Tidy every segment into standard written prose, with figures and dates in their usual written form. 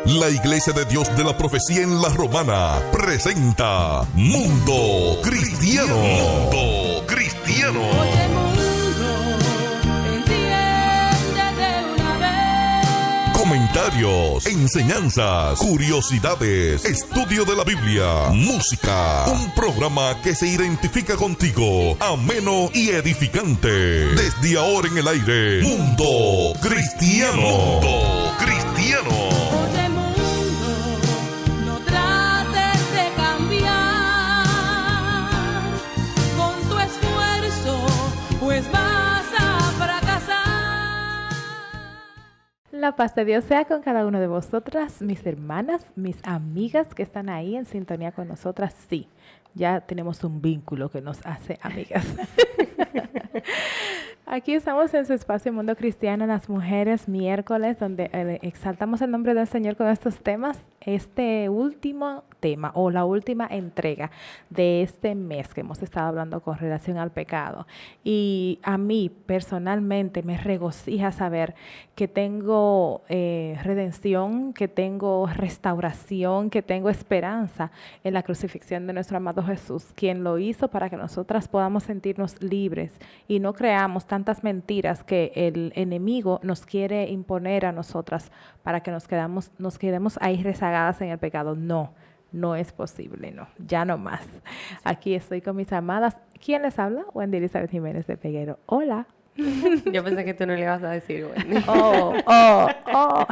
La Iglesia de Dios de la Profecía en La Romana presenta Mundo Cristiano. Mundo Cristiano. Oye, mundo, entiende de una vez. Comentarios, enseñanzas, curiosidades, estudio de la Biblia, música. Un programa que se identifica contigo, ameno y edificante. Desde ahora en el aire, Mundo Cristiano. Mundo Cristiano. Oye, mundo, no trates de cambiar con tu esfuerzo, pues vas a fracasar. La paz de Dios sea con cada uno de vosotras, mis hermanas, mis amigas que están ahí en sintonía con nosotras. Sí, ya tenemos un vínculo que nos hace amigas. Aquí estamos en su espacio Mundo Cristiano, las mujeres, miércoles, donde exaltamos el nombre del Señor con estos temas. Este último tema o la última entrega de este mes que hemos estado hablando con relación al pecado. Y a mí personalmente me regocija saber que tengo redención, que tengo restauración, que tengo esperanza en la crucifixión de nuestro amado Jesús, quien lo hizo para que nosotras podamos sentirnos libres y no creamos tantas mentiras que el enemigo nos quiere imponer a nosotras para que nos quedemos ahí rezagadas en el pecado. No es posible, no, ya no más. Aquí estoy con mis amadas. ¿Quién les habla? Wendy Elizabeth Jiménez de Peguero. Hola. Yo pensé que tú no le ibas a decir, Wendy.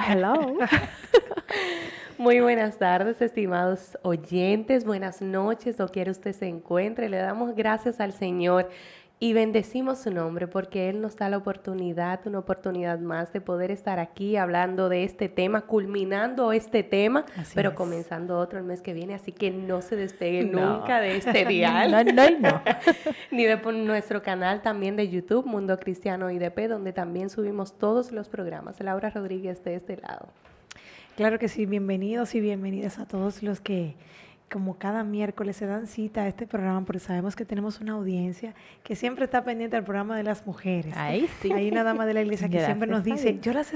Hello. Muy buenas tardes, estimados oyentes. Buenas noches, doquiera usted se encuentre. Le damos gracias al Señor y bendecimos su nombre porque Él nos da la oportunidad, una oportunidad más de poder estar aquí hablando de este tema, culminando este tema, pero comenzando otro el mes que viene. Así que no se despegue nunca de este dial. No. Ni de por nuestro canal también de YouTube, Mundo Cristiano IDP, donde también subimos todos los programas. Laura Rodríguez de este lado. Claro que sí, bienvenidos y bienvenidas a todos los que, como cada miércoles, se dan cita a este programa, porque sabemos que tenemos una audiencia que siempre está pendiente del programa de las mujeres. Ahí sí. Hay una dama de la iglesia que Gracias siempre nos a dice, Dios. yo las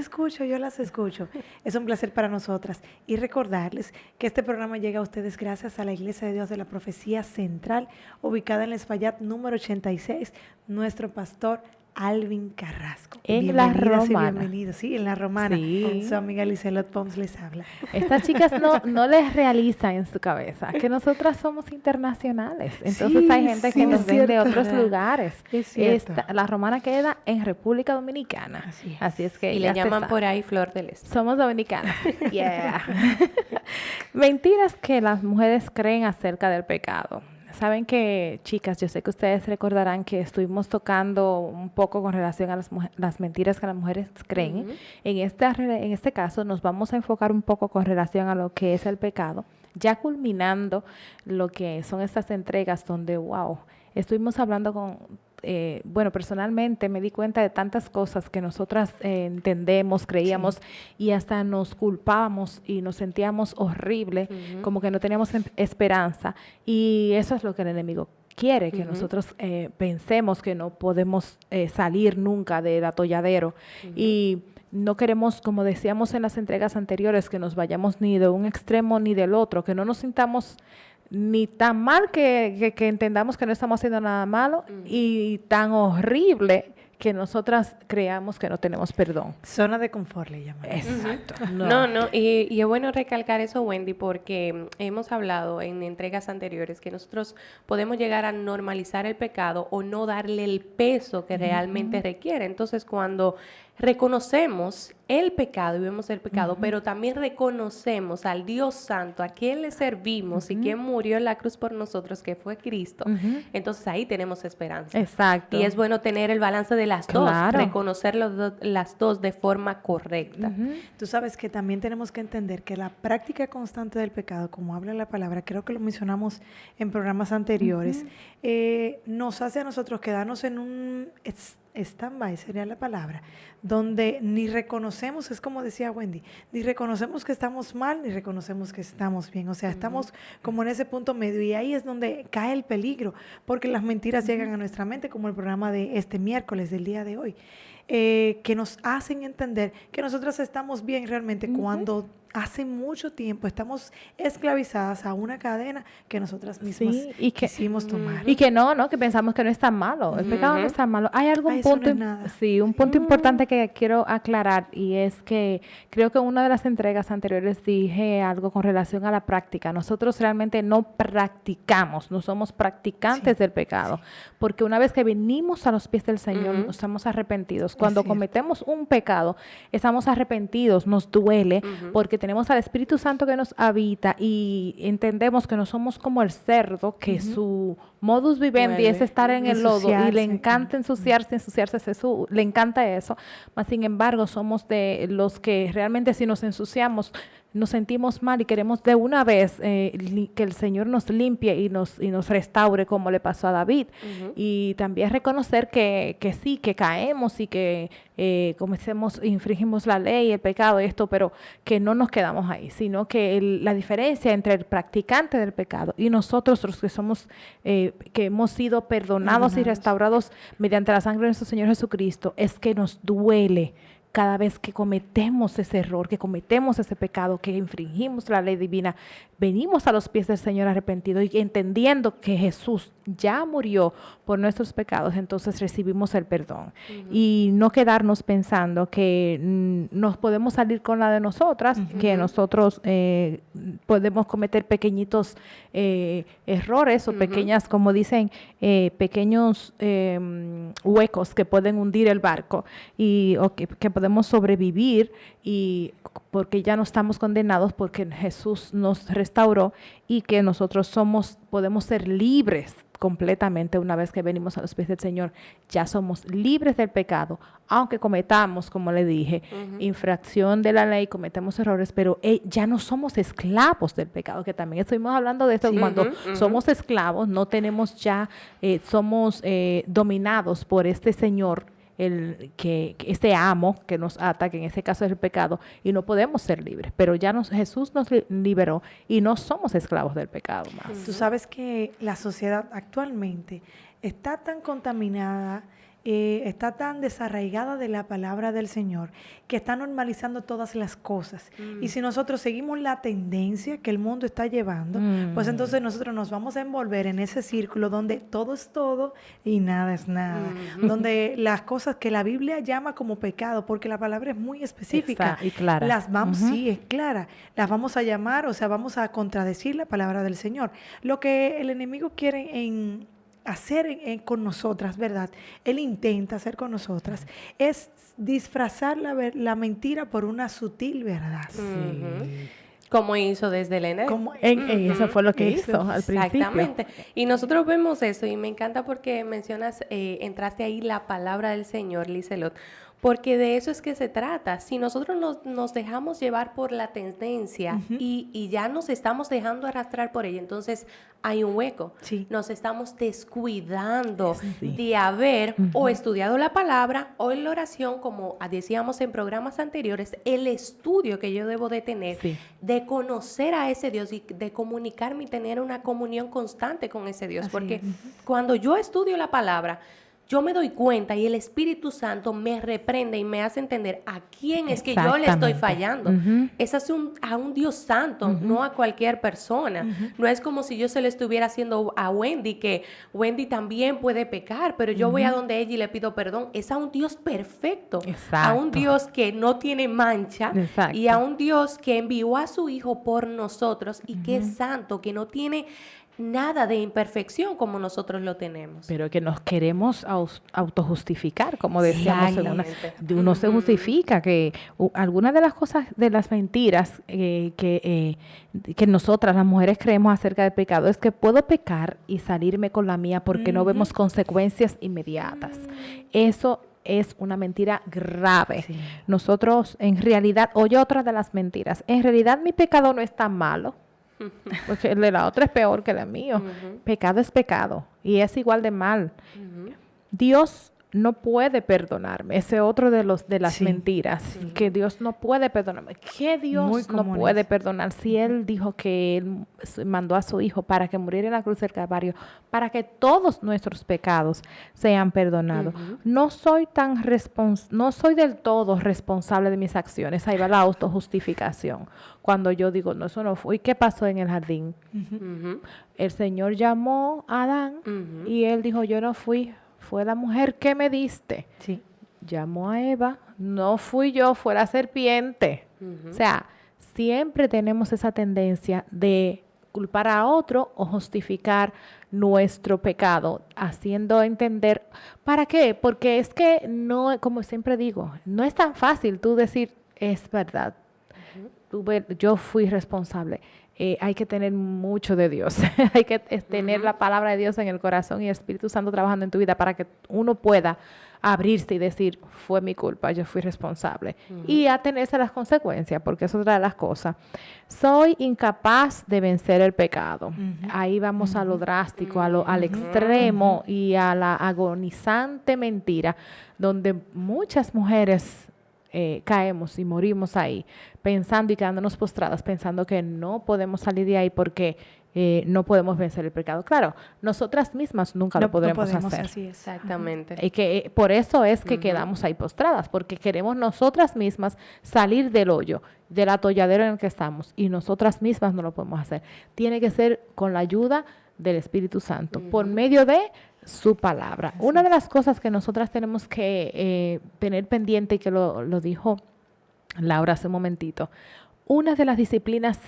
escucho. Es un placer para nosotras. Y recordarles que este programa llega a ustedes gracias a la Iglesia de Dios de la Profecía Central, ubicada en el Espaillat número 86, nuestro pastor Alvin Carrasco. En la Bienvenidas y Romana. bienvenidos, sí, en la Romana. Sí. Su amiga Lizelot Pons les habla. Estas chicas no les realizan en su cabeza que nosotras somos internacionales. Entonces Sí, hay gente sí, que nos es ven de cierto. otros lugares. Es cierto. La Romana queda en República Dominicana. Así es. Es que Y ya le se llaman sabe. por ahí Flor del Este. Somos dominicanas. Yeah. Mentiras que las mujeres creen acerca del pecado. Saben que, chicas, yo sé que ustedes recordarán que estuvimos tocando un poco con relación a las mentiras que las mujeres creen. Ujú. En este caso nos vamos a enfocar un poco con relación a lo que es el pecado, ya culminando lo que son estas entregas donde, wow, estuvimos hablando personalmente me di cuenta de tantas cosas que nosotras entendemos, creíamos y hasta nos culpábamos y nos sentíamos horrible, como que no teníamos esperanza, y eso es lo que el enemigo quiere, que nosotros pensemos que no podemos salir nunca del atolladero y no queremos, como decíamos en las entregas anteriores, que nos vayamos ni de un extremo ni del otro, que no nos sintamos ni tan mal que entendamos que no estamos haciendo nada malo y tan horrible que nosotras creamos que no tenemos perdón. Zona de confort le llaman. Exacto. No, y es bueno recalcar eso, Wendy, porque hemos hablado en entregas anteriores que nosotros podemos llegar a normalizar el pecado o no darle el peso que realmente requiere. Entonces, cuando reconocemos el pecado y vemos el pecado, pero también reconocemos al Dios Santo, a quien le servimos y quien murió en la cruz por nosotros, que fue Cristo, entonces ahí tenemos esperanza. Exacto. Y es bueno tener el balance de las Claro. dos, reconocer las dos de forma correcta. Tú sabes que también tenemos que entender que la práctica constante del pecado, como habla la palabra, creo que lo mencionamos en programas anteriores, nos hace a nosotros quedarnos en un stand-by, sería la palabra, donde ni reconocemos, es como decía Wendy, ni reconocemos que estamos mal, ni reconocemos que estamos bien. O sea, estamos como en ese punto medio, y ahí es donde cae el peligro, porque las mentiras llegan a nuestra mente, como el programa de este miércoles, del día de hoy, que nos hacen entender que nosotras estamos bien realmente cuando hace mucho tiempo estamos esclavizadas a una cadena que nosotras mismas Sí, y que, quisimos tomar. y que no, que pensamos que no es tan malo. El pecado no es tan malo. Hay algún Ay, eso no punto, es nada. sí, un punto importante que quiero aclarar, y es que creo que en una de las entregas anteriores dije algo con relación a la práctica. Nosotros realmente no practicamos, no somos practicantes Sí, del pecado, porque una vez que venimos a los pies del Señor, estamos arrepentidos. Cuando cierto. cometemos un pecado, estamos arrepentidos, nos duele, porque tenemos al Espíritu Santo que nos habita y entendemos que no somos como el cerdo, que su modus vivendi es Vuelve. estar en el lodo y le Ensuciarse. encanta ensuciarse, le encanta eso. Mas, sin embargo, somos de los que realmente si nos ensuciamos, nos sentimos mal y queremos de una vez que el Señor nos limpie y nos restaure, como le pasó a David. Y también reconocer que sí, que caemos y que infringimos la ley, el pecado y esto, pero que no nos quedamos ahí, sino que la diferencia entre el practicante del pecado y nosotros, los que somos, que hemos sido perdonados y restaurados mediante la sangre de nuestro Señor Jesucristo, es que nos duele cada vez que cometemos ese error, que cometemos ese pecado, que infringimos la ley divina. Venimos a los pies del Señor arrepentido y entendiendo que Jesús ya murió por nuestros pecados, entonces recibimos el perdón. Y no quedarnos pensando que nos podemos salir con la de nosotras, que nosotros podemos cometer pequeñitos errores o pequeñas, como dicen, pequeños huecos que pueden hundir el barco o que podemos sobrevivir, y porque ya no estamos condenados porque Jesús nos restauró, y que nosotros podemos ser libres completamente una vez que venimos a los pies del Señor. Ya somos libres del pecado, aunque cometamos, como le dije, infracción de la ley, cometemos errores, pero ya no somos esclavos del pecado, que también estuvimos hablando de esto. Cuando somos esclavos, no tenemos ya, somos dominados por este Señor, este amo que nos ata, que en este caso es el pecado, y no podemos ser libres, pero ya Jesús nos liberó y no somos esclavos del pecado más. Tú sabes que la sociedad actualmente está tan contaminada, está tan desarraigada de la palabra del Señor, que está normalizando todas las cosas. Y si nosotros seguimos la tendencia que el mundo está llevando, pues entonces nosotros nos vamos a envolver en ese círculo donde todo es todo y nada es nada. Donde las cosas que la Biblia llama como pecado, porque la palabra es muy específica. Está y clara. Las vamos, sí, es clara. Las vamos a llamar, o sea, vamos a contradecir la palabra del Señor. Lo que el enemigo quiere hacer con nosotras, ¿verdad? Él intenta hacer con nosotras, es disfrazar la mentira por una sutil verdad. Como hizo desde el ENER. Eso fue lo que Eso, hizo al principio. Exactamente. Y nosotros vemos eso, y me encanta porque mencionas, entraste ahí la palabra del Señor, Lizelot, porque de eso es que se trata. Si nosotros nos dejamos llevar por la tendencia y ya nos estamos dejando arrastrar por ella, entonces hay un hueco. Sí. Nos estamos descuidando de haber o estudiado la palabra o en la oración, como decíamos en programas anteriores, el estudio que yo debo de tener, de conocer a ese Dios y de comunicarme y tener una comunión constante con ese Dios. Porque cuando yo estudio la palabra, yo me doy cuenta y el Espíritu Santo me reprende y me hace entender a quién es que yo le estoy fallando. Es a un Dios santo, no a cualquier persona. No es como si yo se lo estuviera haciendo a Wendy, que Wendy también puede pecar, pero yo voy a donde ella y le pido perdón. Es a un Dios perfecto, a un Dios que no tiene mancha y a un Dios que envió a su Hijo por nosotros y que es santo, que no tiene nada de imperfección como nosotros lo tenemos. Pero que nos queremos autojustificar, como decíamos, uno se justifica, que algunas de las cosas, de las mentiras que nosotras las mujeres creemos acerca del pecado, es que puedo pecar y salirme con la mía porque no vemos consecuencias inmediatas. Eso es una mentira grave. Nosotros, en realidad, oye, otra de las mentiras, en realidad mi pecado no es tan malo, porque el de la otra es peor que el mío. Pecado es pecado y es igual de mal. Dios no puede perdonarme. Ese otro de las Sí. mentiras, que Dios no puede perdonarme. ¿Qué Muy Dios no comunes. puede perdonar si Él dijo que Él mandó a su Hijo para que muriera en la cruz del Calvario, para que todos nuestros pecados sean perdonados? No soy no soy del todo responsable de mis acciones. Ahí va la autojustificación. Cuando yo digo, no, eso no fue. ¿Y qué pasó en el jardín? Ujú, El Señor llamó a Adán ujú. y Él dijo, yo no fui, fue la mujer que me diste. Sí. Llamó a Eva, no fui yo, fue la serpiente. O sea, siempre tenemos esa tendencia de culpar a otro o justificar nuestro pecado, haciendo entender, ¿para qué? Porque es que no, como siempre digo, no es tan fácil tú decir, es verdad, yo fui responsable. Hay que tener mucho de Dios, hay que tener la palabra de Dios en el corazón y el Espíritu Santo trabajando en tu vida para que uno pueda abrirse y decir, fue mi culpa, yo fui responsable. Y atenerse a las consecuencias, porque eso es otra de las cosas. Soy incapaz de vencer el pecado. Ahí vamos a lo drástico, al extremo y a la agonizante mentira, donde muchas mujeres caemos y morimos ahí, pensando y quedándonos postradas, pensando que no podemos salir de ahí porque no podemos vencer el pecado. Claro, nosotras mismas nunca lo podremos hacer. Así es. Exactamente. Y que por eso es que quedamos ahí postradas, porque queremos nosotras mismas salir del hoyo, del atolladero en el que estamos, y nosotras mismas no lo podemos hacer. Tiene que ser con la ayuda del Espíritu Santo, por medio de su palabra. Una de las cosas que nosotras tenemos que tener pendiente, y que lo dijo Laura hace un momentito, una de las disciplinas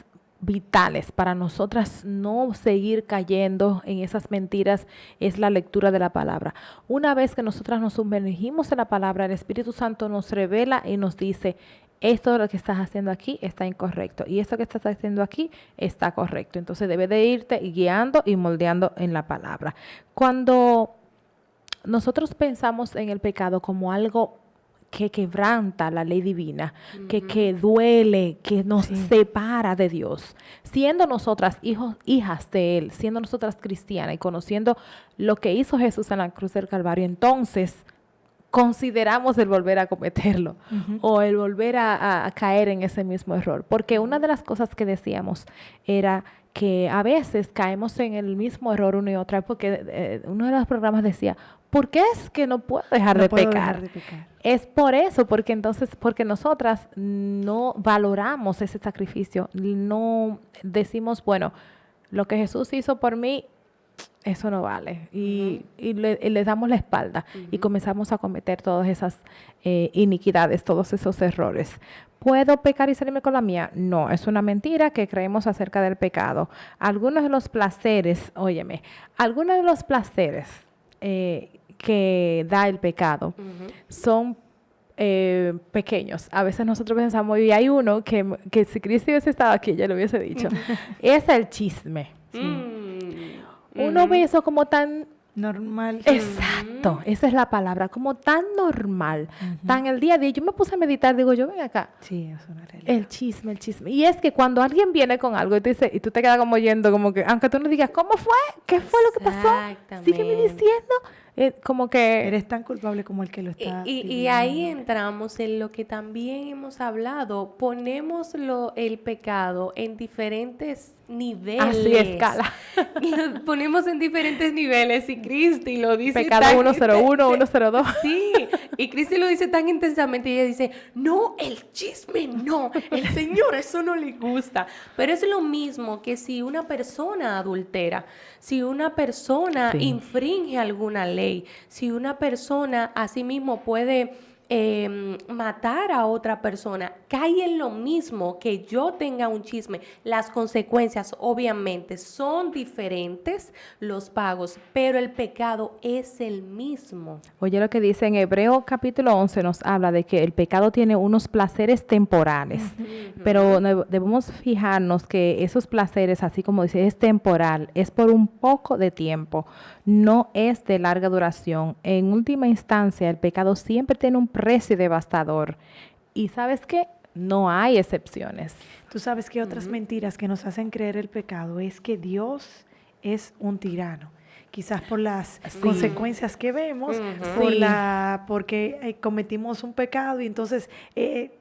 vitales para nosotras no seguir cayendo en esas mentiras es la lectura de la palabra. Una vez que nosotras nos sumergimos en la palabra, el Espíritu Santo nos revela y nos dice, esto de lo que estás haciendo aquí está incorrecto y esto que estás haciendo aquí está correcto. Entonces debe de irte guiando y moldeando en la palabra. Cuando nosotros pensamos en el pecado como algo que quebranta la ley divina, que duele, que nos separa de Dios, siendo nosotras hijas de Él, siendo nosotras cristianas y conociendo lo que hizo Jesús en la cruz del Calvario, entonces consideramos el volver a cometerlo o el volver a caer en ese mismo error. Porque una de las cosas que decíamos era que a veces caemos en el mismo error una y otra, porque uno de los programas decía, ¿por qué es que no puedo dejar de pecar? Es por eso, porque nosotras no valoramos ese sacrificio, no decimos, bueno, lo que Jesús hizo por mí, eso no vale. Y le damos la espalda y comenzamos a cometer todas esas iniquidades, todos esos errores. ¿Puedo pecar y salirme con la mía? No, es una mentira que creemos acerca del pecado. Algunos de los placeres, algunos de los placeres que da el pecado son pequeños. A veces nosotros pensamos, y hay uno que si Cristi hubiese estado aquí, ya lo hubiese dicho, es el chisme. Uno ve eso como tan normal. Exacto, esa es la palabra, como tan normal, tan el día a día. Yo me puse a meditar, digo yo, ven acá. Sí, es una realidad. El chisme. Y es que cuando alguien viene con algo y tú te quedas como oyendo, como que, aunque tú no digas, ¿cómo fue? ¿Qué fue lo que pasó? Sígueme diciendo. Como que... Eres tan culpable como el que lo está Y ahí entramos en lo que también hemos hablado. Ponemos el pecado en diferentes niveles. Así, escala. Lo ponemos en diferentes niveles y Cristi lo dice pecado 101, 102. Sí, y Cristi lo dice tan intensamente y ella dice, no, el chisme no, el Señor eso no le gusta. Pero es lo mismo que si una persona adultera, si una persona infringe alguna ley, si una persona asimismo puede matar a otra persona, cae en lo mismo que yo tenga un chisme. Las consecuencias obviamente son diferentes, los pagos, pero el pecado es el mismo. Oye lo que dice en Hebreos capítulo 11, nos habla de que el pecado tiene unos placeres temporales, pero debemos fijarnos que esos placeres, así como dice, es temporal, es por un poco de tiempo, no es de larga duración. En última instancia, el pecado siempre tiene un precio devastador. ¿Y sabes qué? No hay excepciones. Tú sabes que otras mentiras que nos hacen creer el pecado es que Dios es un tirano, quizás por las Sí. consecuencias que vemos, Ujú. Sí. porque cometimos un pecado y entonces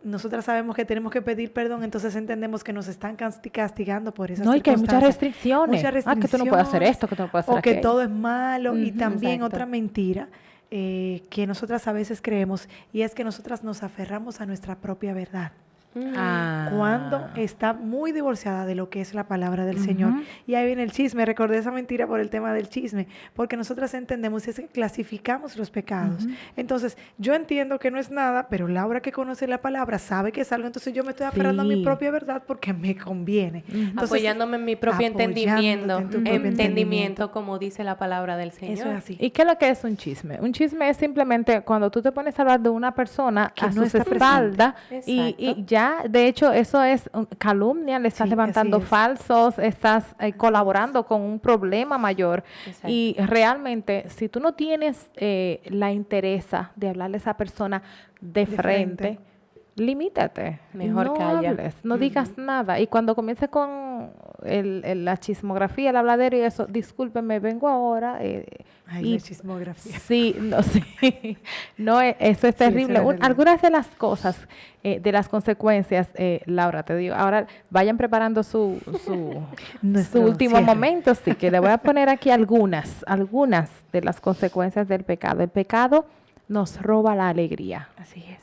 nosotras sabemos que tenemos que pedir perdón, entonces entendemos que nos están castigando por esas No, y que hay muchas circunstancias. restricciones. Muchas Ah, que tú no puedes hacer restricciones, esto, que tú no puedes hacer o que aquello. todo es malo. Y Ujú, también exacto. otra mentira que nosotras a veces creemos, y es que nosotras nos aferramos a nuestra propia verdad, Ah. cuando está muy divorciada de lo que es la palabra del Señor. Ujú. Y ahí viene el chisme. Recordé esa mentira por el tema del chisme, porque nosotras entendemos es que clasificamos los pecados. Entonces, yo entiendo que no es nada, pero Laura, que conoce la palabra, sabe que es algo, entonces yo me estoy aferrando a mi Sí. propia verdad porque me conviene. Entonces, Apoyándome en mi propio apoyándote entendimiento, en tu propio entendimiento, como dice la palabra del Señor. Eso es así. ¿Y qué es lo que es un chisme? Un chisme es simplemente cuando tú te pones a hablar de una persona Que a no sus está presente. espaldas y Exacto. ya, de hecho, eso es calumnia, le estás Sí, levantando así es. falsos, estás colaborando con un problema mayor. Exacto. Y realmente, si tú no tienes la interesa de hablarle a esa persona de frente, limítate. Mejor no calla. hables, no digas nada. Y cuando comiences con la chismografía, el habladero y eso, discúlpeme, vengo ahora. Ay, y la chismografía. sí, no, sí. No, eso es Sí, eso terrible. es verdad. Algunas de las cosas, de las consecuencias, Laura, te digo, ahora vayan preparando su Nuestro último cierre. momento, sí, que le voy a poner aquí algunas de las consecuencias del pecado. El pecado nos roba la alegría. Así es.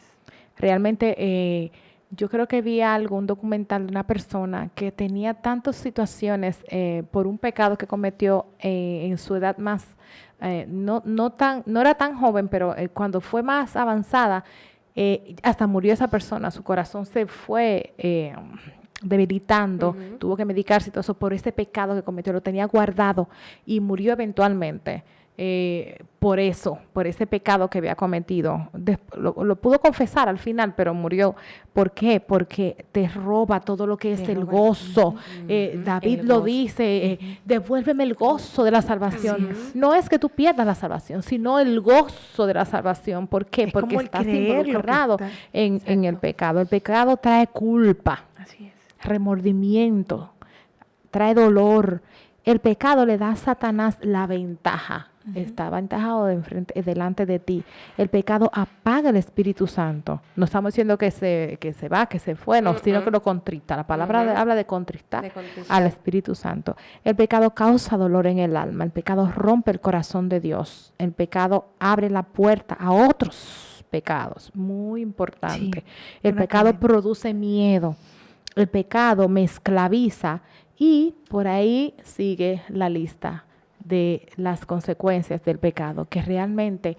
Realmente, yo creo que vi un documental de una persona que tenía tantas situaciones por un pecado que cometió en su edad más, no era tan joven, pero cuando fue más avanzada, hasta murió esa persona, su corazón se fue debilitando, tuvo que medicarse y todo eso por ese pecado que cometió, lo tenía guardado y murió eventualmente. Por ese pecado que había cometido. Lo pudo confesar al final, pero murió. ¿Por qué? Porque te roba todo lo que es el gozo. David el lo gozo. dice, devuélveme el gozo de la salvación. Así es. No es que tú pierdas la salvación, sino el gozo de la salvación. ¿Por qué? Es Porque como el estás creer lo que involucrado está- en el pecado. El pecado trae culpa, Así es. remordimiento, trae dolor. El pecado le da a Satanás la ventaja. Está aventajado delante de ti. El pecado apaga el Espíritu Santo. No estamos diciendo que se va, que se fue, no, sino que lo contrista. La palabra habla de contristar De contristar. al Espíritu Santo. El pecado causa dolor en el alma. El pecado rompe el corazón de Dios. El pecado abre la puerta a otros pecados. Muy importante. Sí, El una pecado cadena. produce miedo. El pecado me esclaviza y por ahí sigue la lista de las consecuencias del pecado, que realmente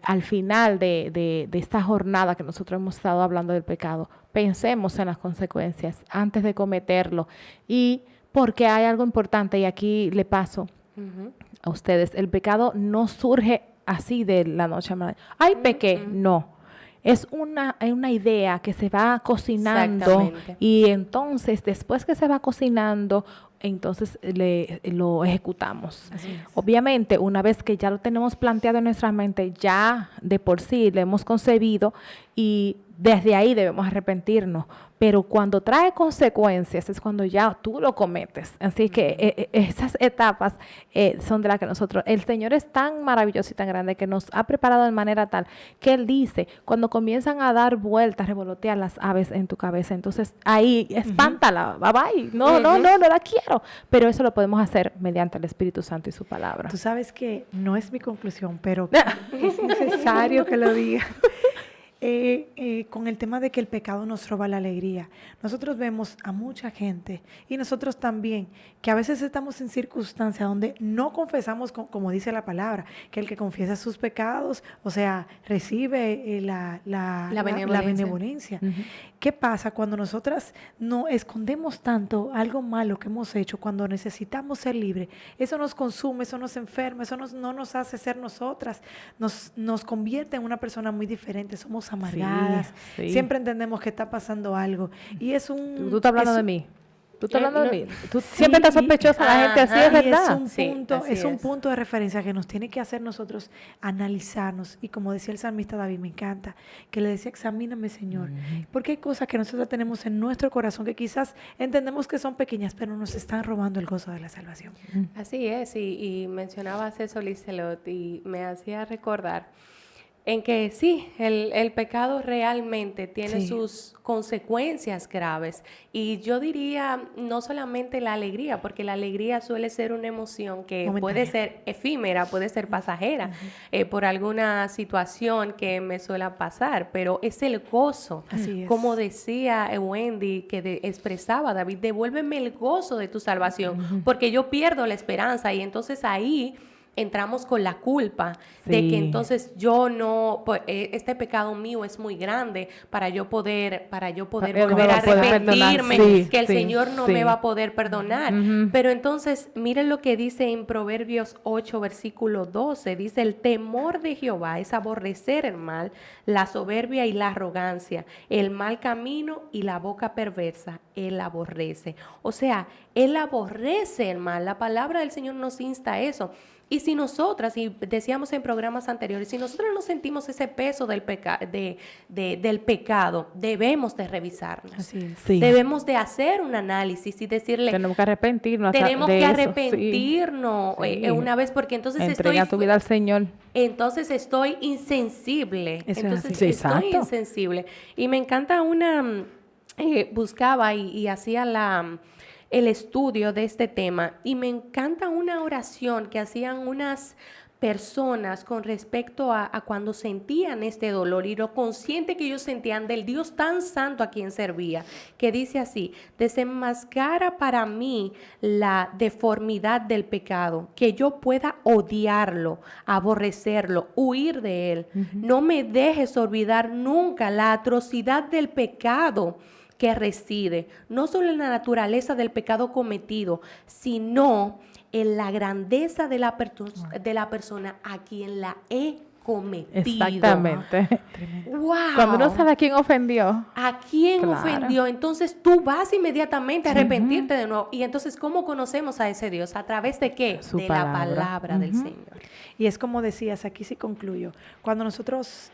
al final de esta jornada que nosotros hemos estado hablando del pecado, pensemos en las consecuencias antes de cometerlo. Y porque hay algo importante, y aquí le paso Ujú. a ustedes, el pecado no surge así de la noche a la mañana. ¡Ay, pequé! No. Es una idea que se va cocinando Exactamente. y entonces después que se va cocinando, entonces lo ejecutamos. Obviamente, una vez que ya lo tenemos planteado en nuestra mente, ya de por sí lo hemos concebido y desde ahí debemos arrepentirnos. Pero cuando trae consecuencias es cuando ya tú lo cometes. Así que esas etapas son de las que el Señor es tan maravilloso y tan grande que nos ha preparado de manera tal que Él dice, cuando comienzan a dar vueltas, revolotear las aves en tu cabeza, entonces ahí espántala, bye bye, no la quiero. Pero eso lo podemos hacer mediante el Espíritu Santo y su palabra. Tú sabes que no es mi conclusión, pero es necesario que lo diga. Con el tema de que el pecado nos roba la alegría. Nosotros vemos a mucha gente y nosotros también, que a veces estamos en circunstancias donde no confesamos, como dice la palabra, que el que confiesa sus pecados, o sea, recibe la benevolencia. Ujú. ¿Qué pasa cuando nosotras no escondemos tanto algo malo que hemos hecho, cuando necesitamos ser libres? Eso nos consume, eso nos enferma, eso no nos hace ser nosotras, nos convierte en una persona muy diferente, somos amargadas, Sí. siempre entendemos que está pasando algo y es un... Tú estás hablando es de un- mí. Tú estás hablando de no. mí. Tú siempre estás sospechosa de la gente así, es Ajá. Y verdad. Sí, así es un es. punto de referencia que nos tiene que hacer nosotros analizarnos. Y como decía el salmista David, me encanta, que le decía, examíname, Señor. Porque hay cosas que nosotros tenemos en nuestro corazón que quizás entendemos que son pequeñas, pero nos están robando el gozo de la salvación. Así es, y mencionabas eso, Lizelot, y me hacía recordar en que sí, el pecado realmente tiene Sí. sus consecuencias graves. Y yo diría no solamente la alegría, porque la alegría suele ser una emoción que puede Momentánea. ser efímera, puede ser pasajera, por alguna situación que me suele pasar, pero es el gozo. Así es. Como decía Wendy, que expresaba David, devuélveme el gozo de tu salvación, porque yo pierdo la esperanza y entonces ahí entramos con la culpa de Sí. que entonces yo no, pues, este pecado mío es muy grande para yo poder Él no volver me a va a poder perdonar. arrepentirme, Sí, que el sí, Señor no sí. me va a poder perdonar. Ujú. Pero entonces, miren lo que dice en Proverbios 8, versículo 12, dice, el temor de Jehová es aborrecer el mal, la soberbia y la arrogancia, el mal camino y la boca perversa, él aborrece. O sea, él aborrece el mal, la palabra del Señor nos insta a eso. Y si nosotras, y decíamos en programas anteriores, si nosotros no sentimos ese peso del pecado, debemos de revisarnos. Así es. Sí. Debemos de hacer un análisis y decirle, Tenemos que arrepentirnos. tenemos de que eso, arrepentirnos sí. una vez, porque entonces Entrega tu vida al Señor. estoy insensible. Eso es Entonces así. Sí, estoy exacto. insensible. Y me encanta buscaba y hacía el estudio de este tema y me encanta una oración que hacían unas personas con respecto a cuando sentían este dolor y lo consciente que ellos sentían del Dios tan santo a quien servía, que dice así, desenmascara para mí la deformidad del pecado, que yo pueda odiarlo, aborrecerlo, huir de él. No me dejes olvidar nunca la atrocidad del pecado que reside, no solo en la naturaleza del pecado cometido, sino en la grandeza de la persona a quien la he cometido. Exactamente. ¡Wow! Cuando uno sabe a quién ofendió. ¿A quién Claro. ofendió? Entonces tú vas inmediatamente a arrepentirte de nuevo. Y entonces, ¿cómo conocemos a ese Dios? ¿A través de qué? Su de palabra. la palabra del Ujú. Señor. Y es como decías, aquí sí concluyo, cuando nosotros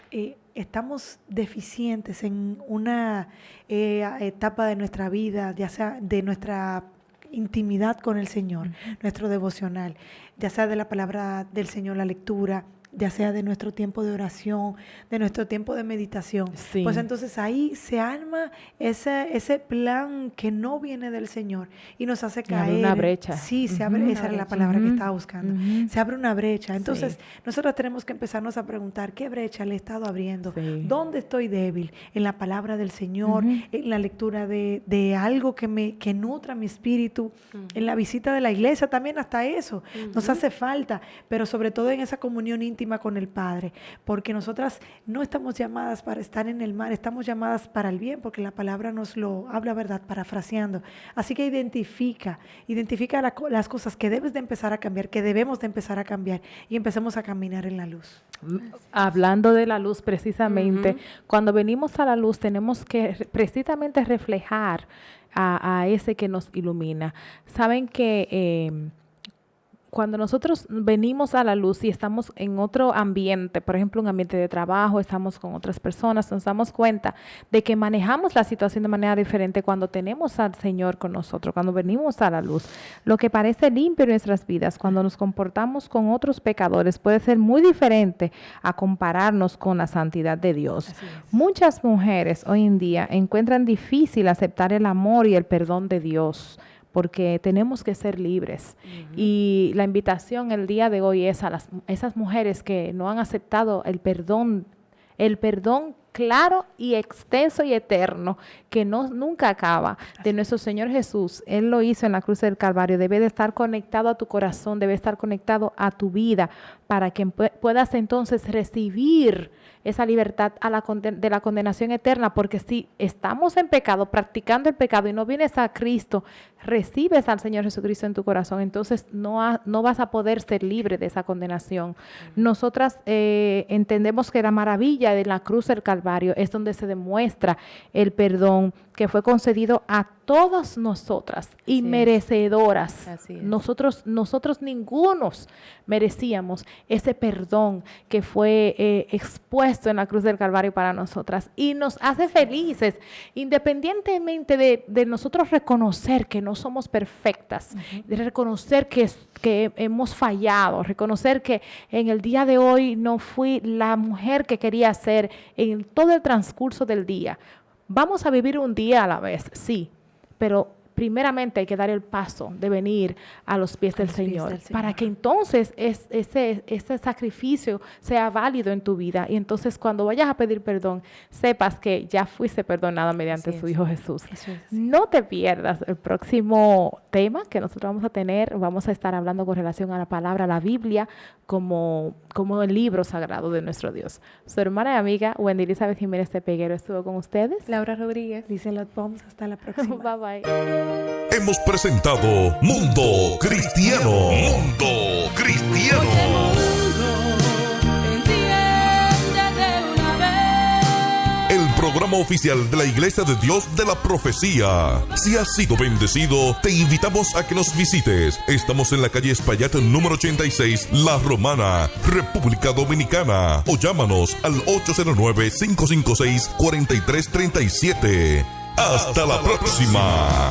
estamos deficientes en una etapa de nuestra vida, ya sea de nuestra intimidad con el Señor, nuestro devocional, ya sea de la palabra del Señor, la lectura, ya sea de nuestro tiempo de oración, de nuestro tiempo de meditación, Sí. pues entonces ahí se arma ese plan que no viene del Señor y nos hace Se abre caer. una brecha. Sí, se Ujú. abre, esa era la palabra que Ujú. estaba buscando. Ujú. Se abre una brecha. Entonces, Sí. nosotros tenemos que empezarnos a preguntar qué brecha le he estado abriendo, Sí. dónde estoy débil, en la palabra del Señor, Ujú. en la lectura de algo que nutra mi espíritu, en la visita de la iglesia también, hasta eso nos hace falta, pero sobre todo en esa comunión íntima con el Padre, porque nosotras no estamos llamadas para estar en el mal, estamos llamadas para el bien, porque la palabra nos lo habla, ¿verdad? Parafraseando. Así que identifica las cosas que debes de empezar a cambiar, que debemos de empezar a cambiar y empecemos a caminar en la luz. Hablando de la luz precisamente, cuando venimos a la luz tenemos que precisamente reflejar a ese que nos ilumina. Saben que cuando nosotros venimos a la luz y estamos en otro ambiente, por ejemplo, un ambiente de trabajo, estamos con otras personas, nos damos cuenta de que manejamos la situación de manera diferente cuando tenemos al Señor con nosotros, cuando venimos a la luz. Lo que parece limpio en nuestras vidas, cuando nos comportamos con otros pecadores, puede ser muy diferente a compararnos con la santidad de Dios. Así es. Muchas mujeres hoy en día encuentran difícil aceptar el amor y el perdón de Dios, porque tenemos que ser libres. Y la invitación el día de hoy es a esas mujeres que no han aceptado el perdón claro y extenso y eterno, que nunca acaba, de nuestro Señor Jesús. Él lo hizo en la cruz del Calvario. Debe de estar conectado a tu corazón, debe estar conectado a tu vida, para que puedas entonces recibir esa libertad de la condenación eterna, porque si estamos en pecado, practicando el pecado y no vienes a Cristo, recibes al Señor Jesucristo en tu corazón, entonces no vas a poder ser libre de esa condenación. Nosotras entendemos que la maravilla de la cruz del Calvario es donde se demuestra el perdón que fue concedido a todas nosotras y es. merecedoras. Así es. Nosotros ningunos merecíamos ese perdón que fue expuesto en la cruz del Calvario para nosotras y nos hace felices, independientemente de nosotros reconocer que no somos perfectas, de reconocer que hemos fallado, reconocer que en el día de hoy no fui la mujer que quería ser en todo el transcurso del día. Vamos a vivir un día a la vez, sí, pero primeramente hay que dar el paso de venir a los pies del Señor, para que entonces ese sacrificio sea válido en tu vida. Y entonces cuando vayas a pedir perdón, sepas que ya fuiste perdonada mediante su Hijo Jesús. Eso es. No te pierdas el próximo tema que nosotros vamos a tener. Vamos a estar hablando con relación a la palabra, la Biblia, como el libro sagrado de nuestro Dios. Su hermana y amiga Wendy Elizabeth Jiménez de Peguero estuvo con ustedes. Laura Rodríguez. Dice Lot Bombs, hasta la próxima. Bye bye. Hemos presentado Mundo Cristiano. Mundo Cristiano. Entiéndete una vez. El programa oficial de la Iglesia de Dios de la Profecía. Si has sido bendecido, te invitamos a que nos visites. Estamos en la calle Espaillat número 86, La Romana, República Dominicana. O llámanos al 809-556-4337. Hasta la próxima.